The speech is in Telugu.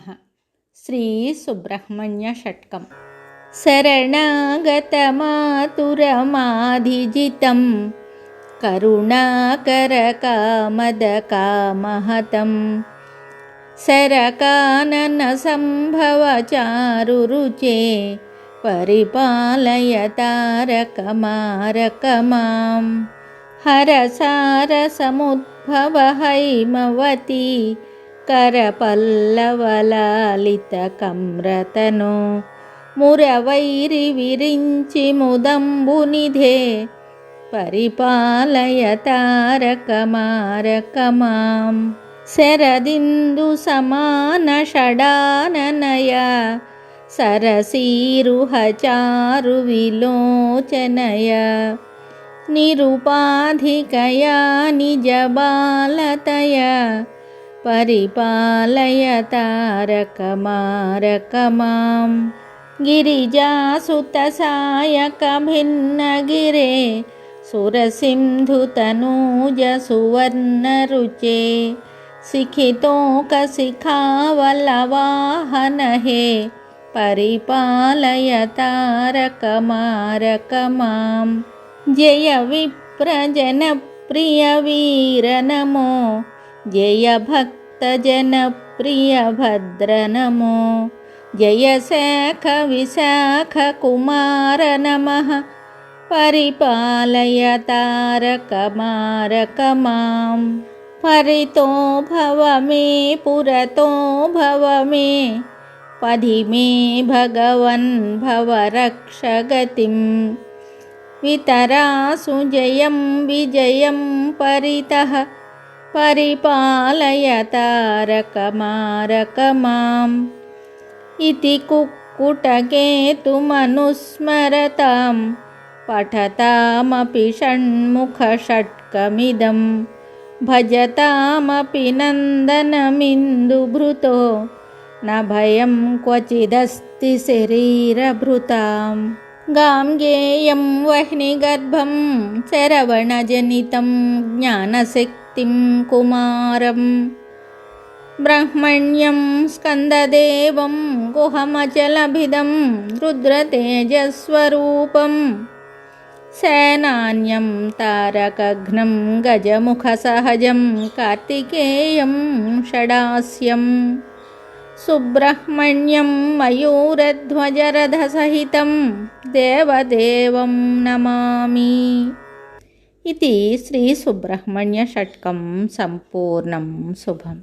నమః. శ్రీ సుబ్రహ్మణ్య షట్కం. శరణాగతమాతురమాధిజితం కరుణాకరకామదకామహతం శరకానన సంభవచారురుచే పరిపాలయ తారకమారకమాం హరసారసముద్భవ హైమవతి కరపల్లవలాలితకమ్రతనో మురవైరి విరించి ముదంబునిధే పరిపాలయ తారకమారకమాం శరదిందు సమాన షడాననయ సరసీరుహచారు విలోచనయ నిరుపాధికయా నిజబాలతయ పరిపాలయ తారకమారకమాం గిరిజాసుత సాయక భిన్నగిరే సురసింధుతనూజ సువర్ణరుచే శిఖితోక శిఖావలవాహన హే పరిపాలయ తారకమారకమాం జయ విప్రజన ప్రియ వీర నమో జయ భక్తజన ప్రియ భద్ర నమో జయ శాఖ విశాఖ కుమార నమః పరిపాలయ తారకమారకమాం పరితో భవ మే పురతో భవ మే పధి మే భగవన్ భవ రక్ష గతిం వితరాసు జయం విజయం పరితః పరిపాలయ తారకమారకమాం ఇతి కుక్కుటకేతుమనుస్మరతాం పఠతామపి షణ్ముఖ షట్కమిదం భజతామపి నందనమిందుభృతో న భయం క్వచిదస్తి శరీరభృతాం గాంగేయం వహ్నిగర్భం శరవణజనితం జ్ఞానశక్తిం కుమారం బ్రహ్మణ్యం స్కందదేవం గుహమచలభిదం రుద్రతేజస్వరూపం సేనాన్యం తారకఘ్నం గజముఖసహజం కార్తికేయం షడాస్యం సుబ్రహ్మణ్యం మయూరధ్వజరథసహితం దేవదేవం నమామి. ఇది శ్రీ సుబ్రహ్మణ్య షట్కం సంపూర్ణం. శుభం.